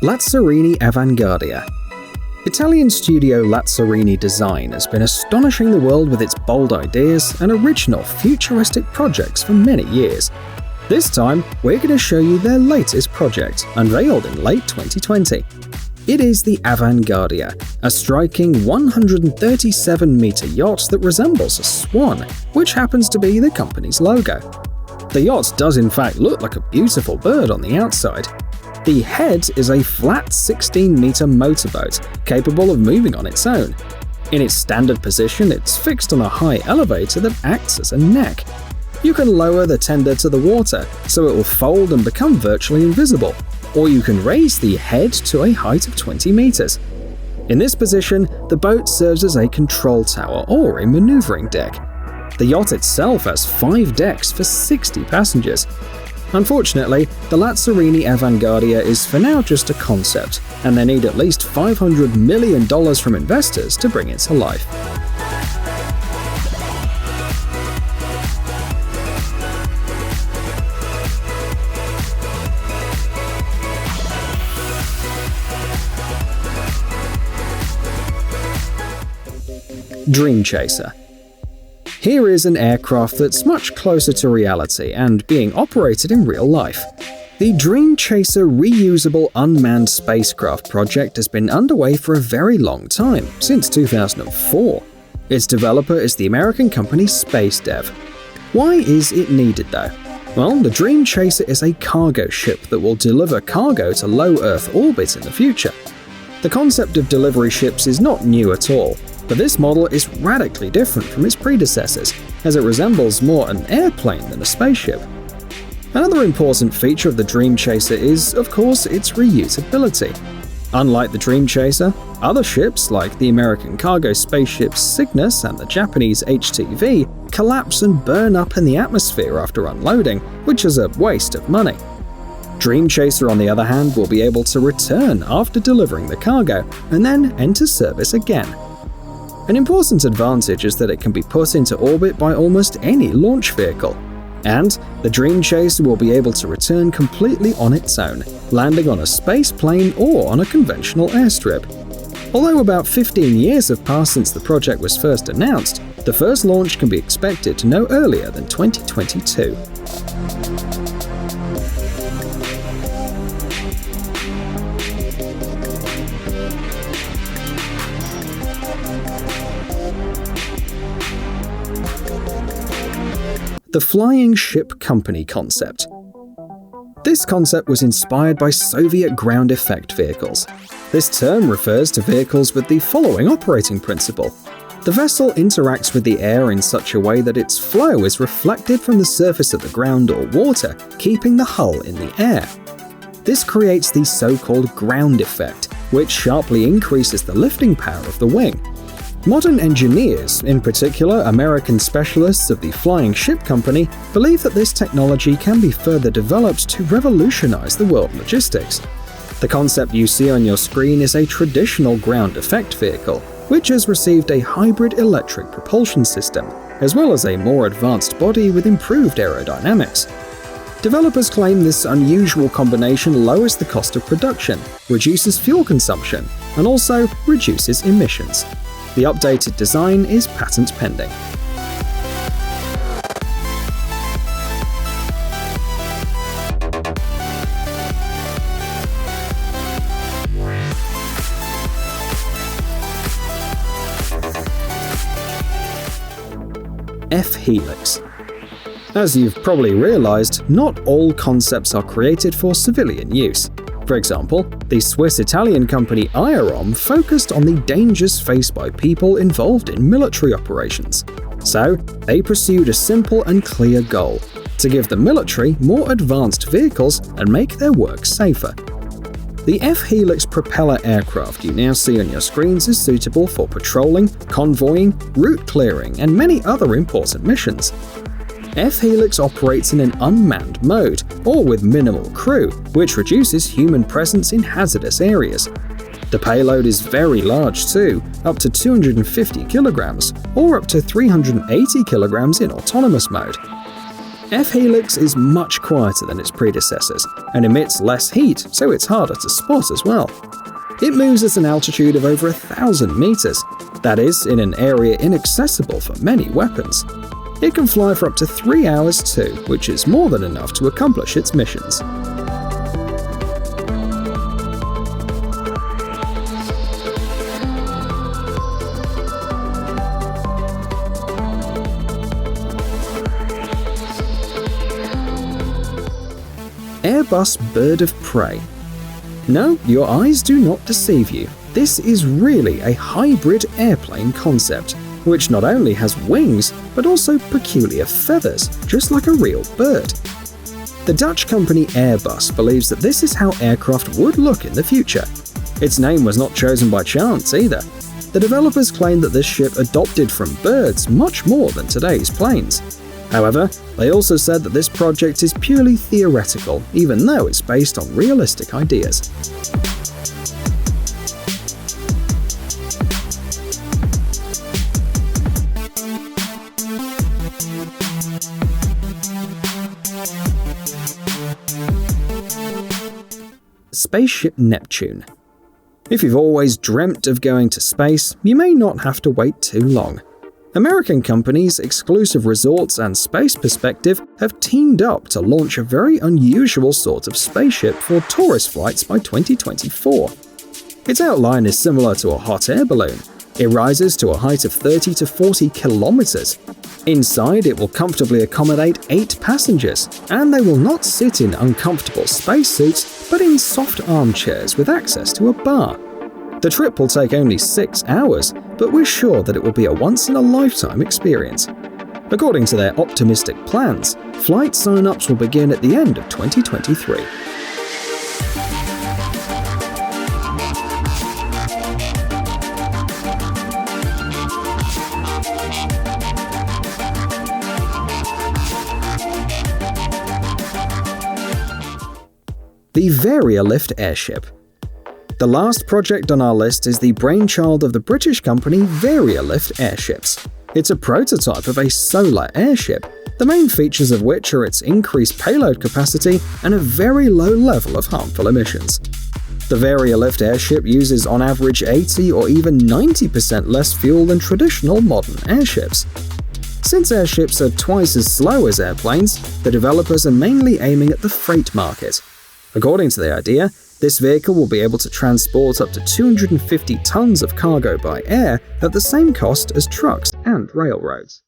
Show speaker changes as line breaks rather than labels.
Lazzarini Avanguardia. Italian studio Lazzarini Design has been astonishing the world with its bold ideas and original futuristic projects for many years. This time, we're going to show you their latest project, unveiled in late 2020. It is the Avanguardia, a striking 137-meter yacht that resembles a swan, which happens to be the company's logo. The yacht does in fact look like a beautiful bird on the outside. The head is a flat 16-meter motorboat, capable of moving on its own. In its standard position, it's fixed on a high elevator that acts as a neck. You can lower the tender to the water, so it will fold and become virtually invisible, or you can raise the head to a height of 20 meters. In this position, the boat serves as a control tower or a maneuvering deck. The yacht itself has 5 decks for 60 passengers. Unfortunately, the Lazzarini Avanguardia is for now just a concept, and they need at least $500 million from investors to bring it to life. Dreamchaser. Here is an aircraft that's much closer to reality and being operated in real life. The Dreamchaser reusable unmanned spacecraft project has been underway for a very long time, since 2004. Its developer is the American company SpaceDev. Why is it needed though? Well, the Dreamchaser is a cargo ship that will deliver cargo to low Earth orbit in the future. The concept of delivery ships is not new at all, but this model is radically different from its predecessors, as it resembles more an airplane than a spaceship. Another important feature of the Dreamchaser is, of course, its reusability. Unlike the Dreamchaser, other ships like the American cargo spaceships Cygnus and the Japanese HTV collapse and burn up in the atmosphere after unloading, which is a waste of money. Dreamchaser, on the other hand, will be able to return after delivering the cargo and then enter service again. An important advantage is that it can be put into orbit by almost any launch vehicle, and the Dreamchaser will be able to return completely on its own, landing on a space plane or on a conventional airstrip. Although about 15 years have passed since the project was first announced, the first launch can be expected no earlier than 2022. The Flying Ship Company concept. This concept was inspired by Soviet ground effect vehicles. This term refers to vehicles with the following operating principle. The vessel interacts with the air in such a way that its flow is reflected from the surface of the ground or water, keeping the hull in the air. This creates the so-called ground effect, which sharply increases the lifting power of the wing. Modern engineers, in particular American specialists of the Flying Ship Company, believe that this technology can be further developed to revolutionize the world logistics. The concept you see on your screen is a traditional ground effect vehicle, which has received a hybrid electric propulsion system, as well as a more advanced body with improved aerodynamics. Developers claim this unusual combination lowers the cost of production, reduces fuel consumption, and also reduces emissions. The updated design is patent pending. F-helix. As you've probably realized, not all concepts are created for civilian use. For example, the Swiss-Italian company Airship focused on the dangers faced by people involved in military operations. So, they pursued a simple and clear goal: to give the military more advanced vehicles and make their work safer. The F-helix propeller aircraft you now see on your screens is suitable for patrolling, convoying, route clearing, and many other important missions. F-helix operates in an unmanned mode, or with minimal crew, which reduces human presence in hazardous areas. The payload is very large too, up to 250 kilograms, or up to 380 kilograms in autonomous mode. F-helix is much quieter than its predecessors and emits less heat, so it's harder to spot as well. It moves at an altitude of over 1,000 meters, that is, in an area inaccessible for many weapons. It can fly for up to 3 hours too, which is more than enough to accomplish its missions. Airbus Bird of Prey. No, your eyes do not deceive you. This is really a hybrid airplane concept, which not only has wings, but also peculiar feathers, just like a real bird. The Dutch company Airbus believes that this is how aircraft would look in the future. Its name was not chosen by chance either. The developers claim that this ship adopted from birds much more than today's planes. However, they also said that this project is purely theoretical, even though it's based on realistic ideas. Spaceship Neptune. If you've always dreamt of going to space, you may not have to wait too long. American companies Exclusive Resorts and Space Perspective have teamed up to launch a very unusual sort of spaceship for tourist flights by 2024. Its outline is similar to a hot air balloon. It rises to a height of 30 to 40 kilometers. Inside, it will comfortably accommodate 8 passengers, and they will not sit in uncomfortable spacesuits, but in soft armchairs with access to a bar. The trip will take only 6 hours, but we're sure that it will be a once-in-a-lifetime experience. According to their optimistic plans, flight sign-ups will begin at the end of 2023. The Varia Airship. The last project on our list is the brainchild of the British company Varia Airships. It's a prototype of a solar airship, the main features of which are its increased payload capacity and a very low level of harmful emissions. The Varia airship uses on average 80 or even 90% less fuel than traditional modern airships. Since airships are twice as slow as airplanes, the developers are mainly aiming at the freight market. According to the idea, this vehicle will be able to transport up to 250 tons of cargo by air at the same cost as trucks and railroads.